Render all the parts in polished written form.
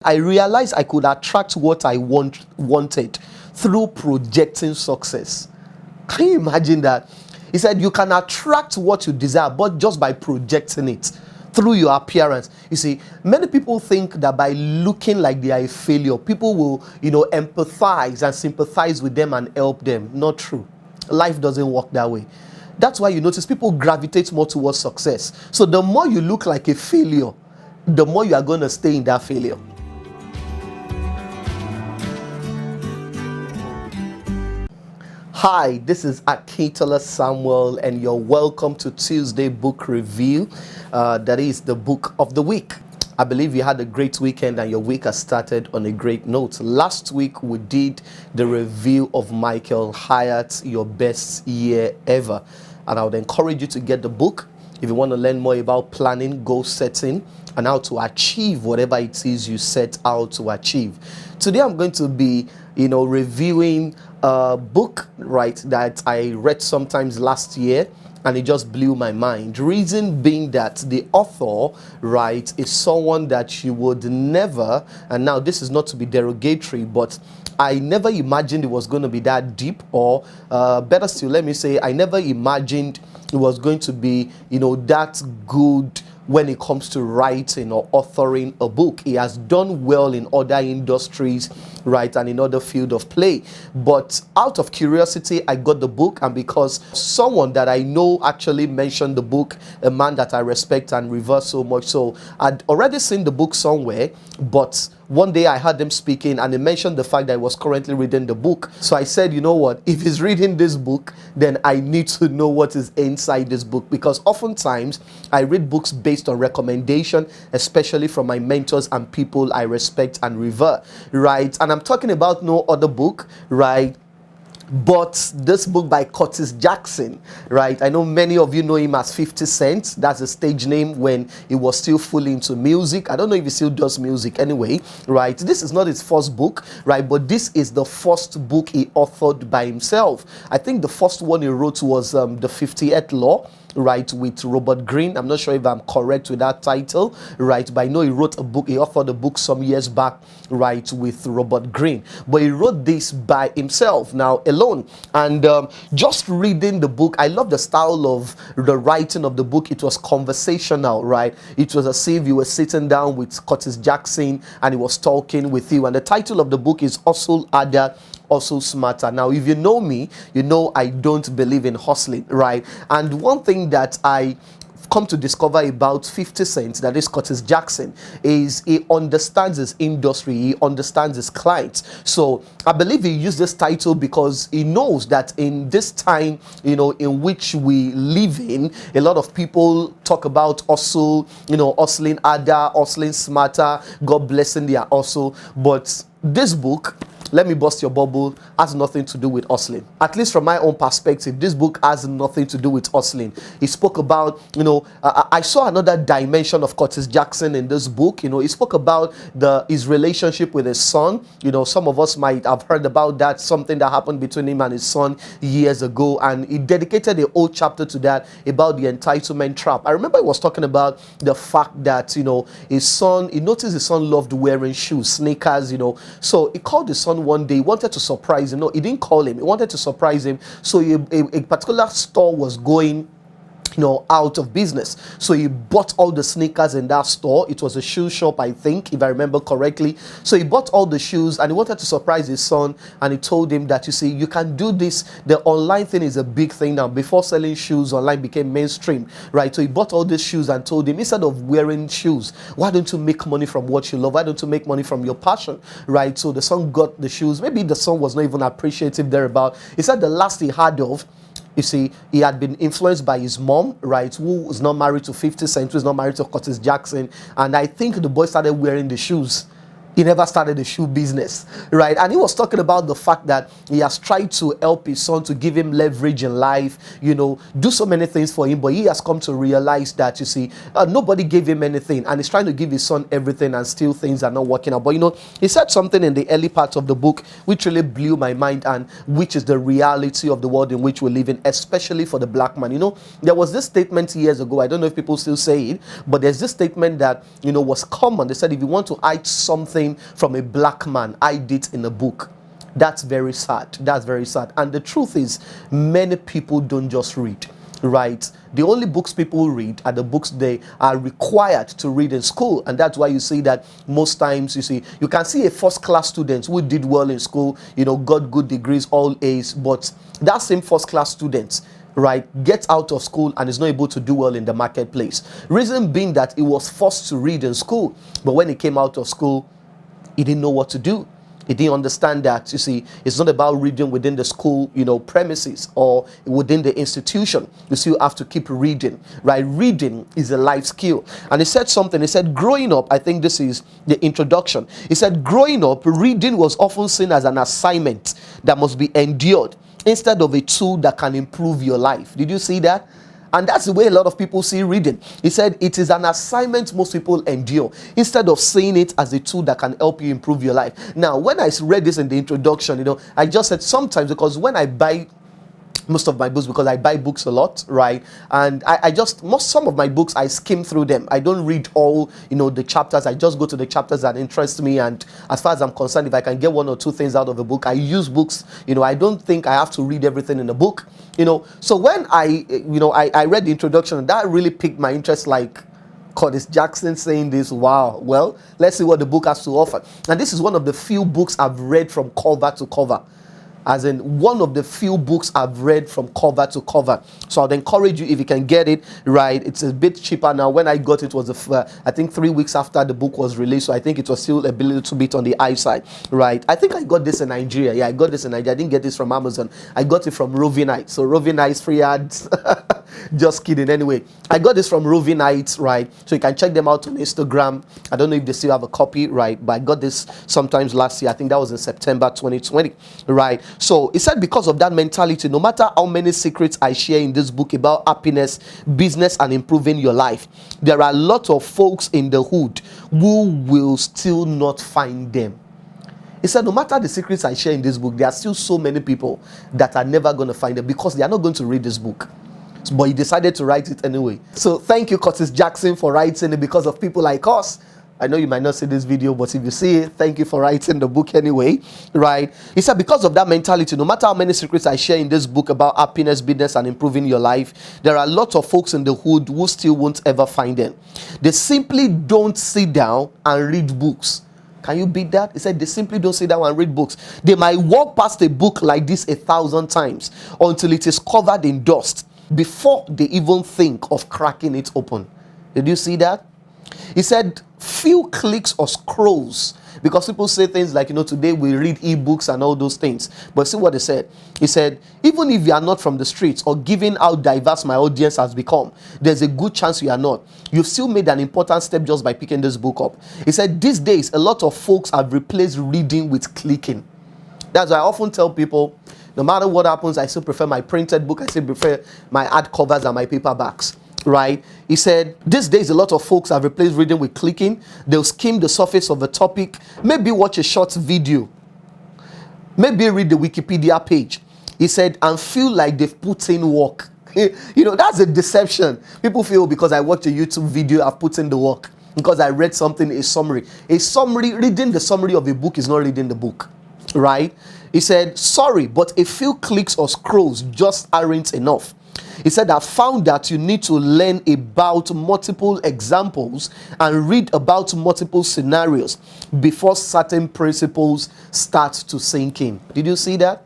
I realized I could attract what I wanted through projecting success. Can you imagine that? He said you can attract what you desire, but just by projecting it through your appearance. You see, many people think that by looking like they are a failure, people will, empathize and sympathize with them and help them. Not true. Life doesn't work that way. That's why you notice people gravitate more towards success. So the more you look like a failure, the more you are going to stay in that failure. Hi, this is Akintola Samuel, and you're welcome to Tuesday Book Review. That is the book of the week. I believe you had a great weekend and your week has started on a great note. Last week we did the review of Michael Hyatt's Your Best Year Ever, and I would encourage you to get the book if you want to learn more about planning, goal setting, and how to achieve whatever it is you set out to achieve. Today I'm going to be reviewing a book, right, that I read sometimes last year, and it just blew my mind. Reason being that the author, right, is someone that you would never, and now this is not to be derogatory, but I never imagined it was going to be that deep, or better still, let me say, I never imagined it was going to be, that good when it comes to writing or authoring a book. He has done well in other industries, right, and in other field of play. But out of curiosity, I got the book, and because someone that I know actually mentioned the book, a man that I respect and revere so much. So I'd already seen the book somewhere, but one day I heard them speaking and they mentioned the fact that I was currently reading the book. So I said, you know what, if he's reading this book, then I need to know what is inside this book, because oftentimes I read books based on recommendation, especially from my mentors and people I respect and revere, right? And I'm talking about no other book, right, but this book by Curtis Jackson, right? I know many of you know him as 50 Cent. That's a stage name when he was still fully into music. I don't know if he still does music anyway, right? This is not his first book, right? But this is the first book he authored by himself. I think the first one he wrote was the 50th Law, right, with Robert Greene. I'm not sure if I'm correct with that title, right, but I know he wrote a book, he authored a book some years back, right, with Robert Greene, but he wrote this by himself, now alone. And just reading the book, I love the style of the writing of the book. It was conversational, right? It was as if you were sitting down with Curtis Jackson and he was talking with you. And the title of the book is Hustle Harder, Also Smarter. Now, if you know me, you know I don't believe in hustling, right? And one thing that I come to discover about 50 Cent, that is Curtis Jackson, is he understands his industry, he understands his clients. So I believe he used this title because he knows that in this time, in which we live in, a lot of people talk about hustle, hustling harder, hustling smarter, God blessing their hustle. But this book, let me bust your bubble, has nothing to do with hustling. At least from my own perspective, this book has nothing to do with hustling. He spoke about, I saw another dimension of Curtis Jackson in this book. He spoke about his relationship with his son. Some of us might have heard about that, something that happened between him and his son years ago. And he dedicated a whole chapter to that, about the entitlement trap. I remember he was talking about the fact that, his son, he noticed his son loved wearing shoes, sneakers, So he called his son one day, he wanted to surprise him. No, he didn't call him, he wanted to surprise him. So a particular store was going out of business, so he bought all the sneakers in that store. It was a shoe shop, I think, if I remember correctly. So he bought all the shoes and he wanted to surprise his son, and he told him that, you see, you can do this. The online thing is a big thing now. Before selling shoes, online became mainstream, right? So he bought all these shoes and told him, instead of wearing shoes, why don't you make money from what you love? Why don't you make money from your passion, right? So the son got the shoes. Maybe the son was not even appreciative thereabout. He said the last he heard of, you see, he had been influenced by his mom, right, who was not married to 50 Cent, who is not married to Curtis Jackson. And I think the boy started wearing the shoes. He never started a shoe business, right? And he was talking about the fact that he has tried to help his son, to give him leverage in life, do so many things for him. But he has come to realize that, you see, nobody gave him anything. And he's trying to give his son everything, and still things are not working out. But, he said something in the early part of the book which really blew my mind, and which is the reality of the world in which we live in, especially for the black man. There was this statement years ago, I don't know if people still say it, but there's this statement that, was common. They said, if you want to hide something coming from a black man, hide it in a book. That's very sad. That's very sad. And the truth is, many people don't just read, right? The only books people read are the books they are required to read in school. And that's why you see that most times, you can see a first-class student who did well in school, got good degrees, all A's, but that same first-class student, right, gets out of school and is not able to do well in the marketplace. Reason being that he was forced to read in school, but when he came out of school, he didn't know what to do. He didn't understand that, it's not about reading within the school, premises or within the institution. You still have to keep reading, right? Reading is a life skill. And he said something. He said, growing up, I think this is the introduction. He said, growing up, reading was often seen as an assignment that must be endured instead of a tool that can improve your life. Did you see that? And that's the way a lot of people see reading. He said it is an assignment most people endure instead of seeing it as a tool that can help you improve your life. Now, when I read this in the introduction, I just said sometimes, because when I buy most of my books, because I buy books a lot, right? And some of my books, I skim through them. I don't read all, the chapters. I just go to the chapters that interest me. And as far as I'm concerned, if I can get one or two things out of a book, I use books. I don't think I have to read everything in a book, So when I read the introduction, that really piqued my interest, like Curtis Jackson saying this, wow, well, let's see what the book has to offer. And this is one of the few books I've read from cover to cover. As in one of the few books I've read from cover to cover. So I'd encourage you, if you can get it, right? It's a bit cheaper now. When I got it was, I think 3 weeks after the book was released. So I think it was still a little bit on the high side, right? I think I got this in Nigeria. Yeah, I got this in Nigeria. I didn't get this from Amazon. I got it from Rovinite. So Rovinite's free ads. Just kidding. Anyway, I got this from Rovinite, right? So you can check them out on Instagram. I don't know if they still have a copy, right? But I got this sometimes last year. I think that was in September 2020, right? So he said, because of that mentality, no matter how many secrets I share in this book about happiness, business, and improving your life, there are a lot of folks in the hood who will still not find them. He said, no matter the secrets I share in this book, there are still so many people that are never going to find them because they are not going to read this book. But he decided to write it anyway. So thank you, Curtis Jackson, for writing it because of people like us. I know you might not see this video, but if you see it, thank you for writing the book anyway, right? He said, because of that mentality, no matter how many secrets I share in this book about happiness, business, and improving your life, there are lots of folks in the hood who still won't ever find them. They simply don't sit down and read books. Can you beat that? He said they simply don't sit down and read books. They might walk past a book like this 1,000 times until it is covered in dust before they even think of cracking it open. Did you see that? He said, few clicks or scrolls, because people say things like, today we read ebooks and all those things. But see what he said. He said, even if you are not from the streets or given how diverse my audience has become, there's a good chance you are not. You've still made an important step just by picking this book up. He said, these days, a lot of folks have replaced reading with clicking. That's why I often tell people, no matter what happens, I still prefer my printed book. I still prefer my hardcovers and my paperbacks. Right? He said, these days a lot of folks have replaced reading with clicking. They'll skim the surface of a topic, maybe watch a short video, maybe read the Wikipedia page. He said, and feel like they've put in work. That's a deception. People feel because I watched a YouTube video, I've put in the work. Because I read something, a summary. Reading the summary of a book is not reading the book. Right? He said, sorry, but a few clicks or scrolls just aren't enough. He said, I found that you need to learn about multiple examples and read about multiple scenarios before certain principles start to sink in. Did you see that?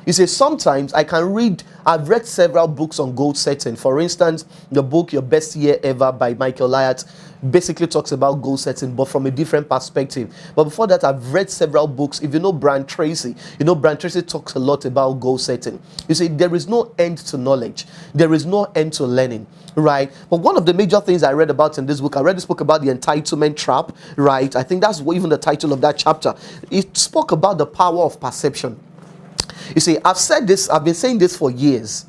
You say, sometimes I've read several books on goal setting. For instance, the book Your Best Year Ever by Michael Hyatt basically talks about goal setting, but from a different perspective. But before that, I've read several books. If you know Brian Tracy, Brian Tracy talks a lot about goal setting. You see, there is no end to knowledge. There is no end to learning, right? But one of the major things I read about in this book, I read this book about the entitlement trap, right? I think that's even the title of that chapter. It spoke about the power of perception. You see, I've been saying this for years.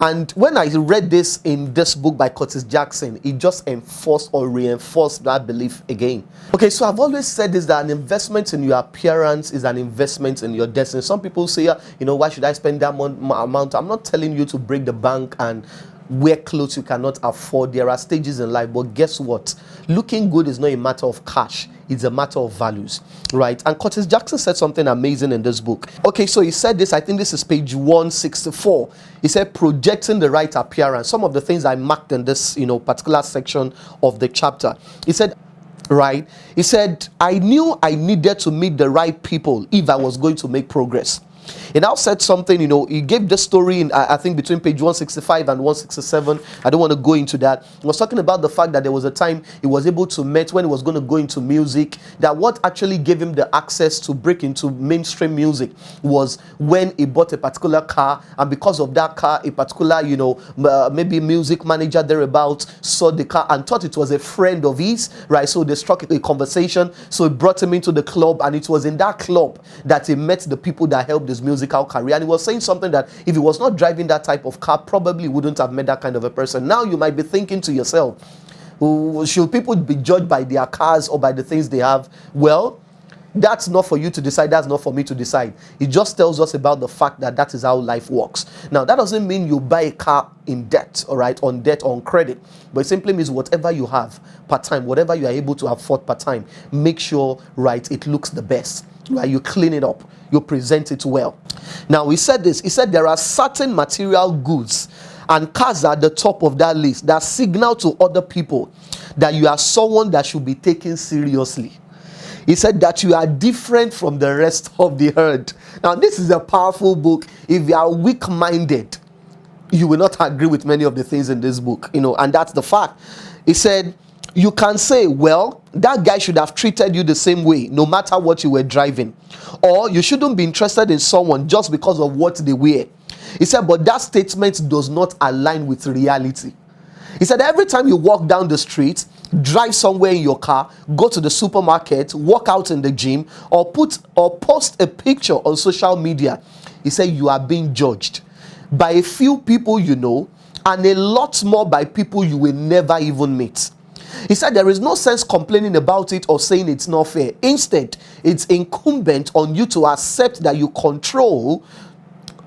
And when I read this in this book by Curtis Jackson, it just enforced or reinforced that belief again. Okay, so I've always said this, that an investment in your appearance is an investment in your destiny. Some people say, why should I spend that amount? I'm not telling you to break the bank and wear clothes you cannot afford. There are stages in life, but guess what? Looking good is not a matter of cash, it's a matter of values, right? And Curtis Jackson said something amazing in this book. Okay, so he said this, I think this is page 164. He said, projecting the right appearance. Some of the things I marked in this, particular section of the chapter. He said, right? He said, I knew I needed to meet the right people if I was going to make progress. He now said something, he gave the story in, I think, between page 165 and 167. I don't want to go into that. He was talking about the fact that there was a time he was able to meet when he was going to go into music, that what actually gave him the access to break into mainstream music was when he bought a particular car, and because of that car, a particular, maybe music manager thereabouts saw the car and thought it was a friend of his, right? So they struck a conversation, so he brought him into the club, and it was in that club that he met the people that helped his musical career. And he was saying something that if he was not driving that type of car, probably wouldn't have met that kind of a person. Now you might be thinking to yourself, should people be judged by their cars or by the things they have? Well, that's not for you to decide. That's not for me to decide. It just tells us about the fact that that is how life works. Now, that doesn't mean you buy a car in debt, all right, on debt, on credit. But it simply means whatever you have part time, whatever you are able to afford part time, make sure, right, it looks the best. Right, you clean it up, you present it well. Now, he said this. He said there are certain material goods, and cars are at the top of that list, that signal to other people that you are someone that should be taken seriously. He said that you are different from the rest of the herd. Now, this is a powerful book. If you are weak-minded, you will not agree with many of the things in this book, and that's the fact. He said, you can say, well, that guy should have treated you the same way, no matter what you were driving. Or you shouldn't be interested in someone just because of what they wear. He said, but that statement does not align with reality. He said, every time you walk down the street, drive somewhere in your car, go to the supermarket, walk out in the gym, or post a picture on social media, he said, you are being judged by a few people you know, and a lot more by people you will never even meet. He said there is no sense complaining about it or saying it's not fair. Instead, it's incumbent on you to accept that you control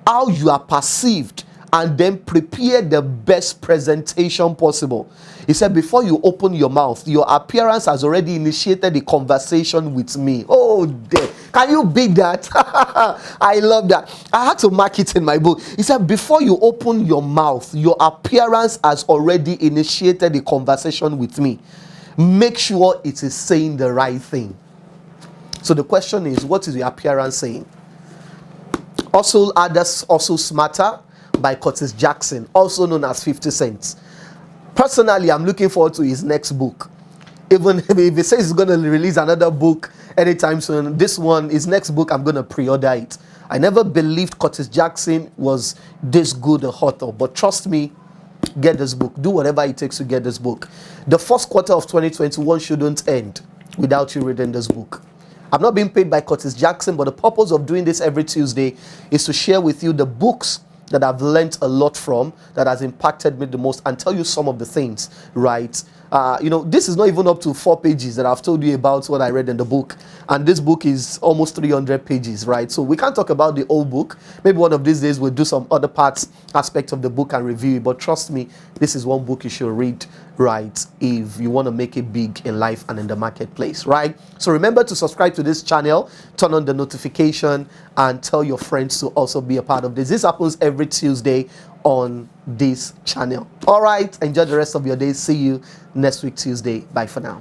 how you are perceived and then prepare the best presentation possible. He said, before you open your mouth, your appearance has already initiated a conversation with me. Oh, dear. Can you beat that? I love that. I had to mark it in my book. He said, before you open your mouth, your appearance has already initiated a conversation with me. Make sure it is saying the right thing. So the question is, what is your appearance saying? Also, Others Also Smarter by Curtis Jackson, also known as 50 Cent. Personally, I'm looking forward to his next book. Even if he says he's going to release another book anytime soon, this one, his next book, I'm going to pre-order it. I never believed Curtis Jackson was this good a author, but trust me, get this book. Do whatever it takes to get this book. The first quarter of 2021 shouldn't end without you reading this book. I'm not being paid by Curtis Jackson, but the purpose of doing this every Tuesday is to share with you the books that I've learned a lot from, that has impacted me the most, and tell you some of the things, right? This is not even up to 4 pages that I've told you about what I read in the book. And this book is almost 300 pages, right? So we can't talk about the whole book. Maybe one of these days we'll do some other aspects of the book and review it. But trust me, this is one book you should read, right, if you want to make it big in life and in the marketplace, right? So remember to subscribe to this channel, turn on the notification, and tell your friends to also be a part of this. This happens every Tuesday on this channel. All right, enjoy the rest of your day. See you next week Tuesday. Bye for now.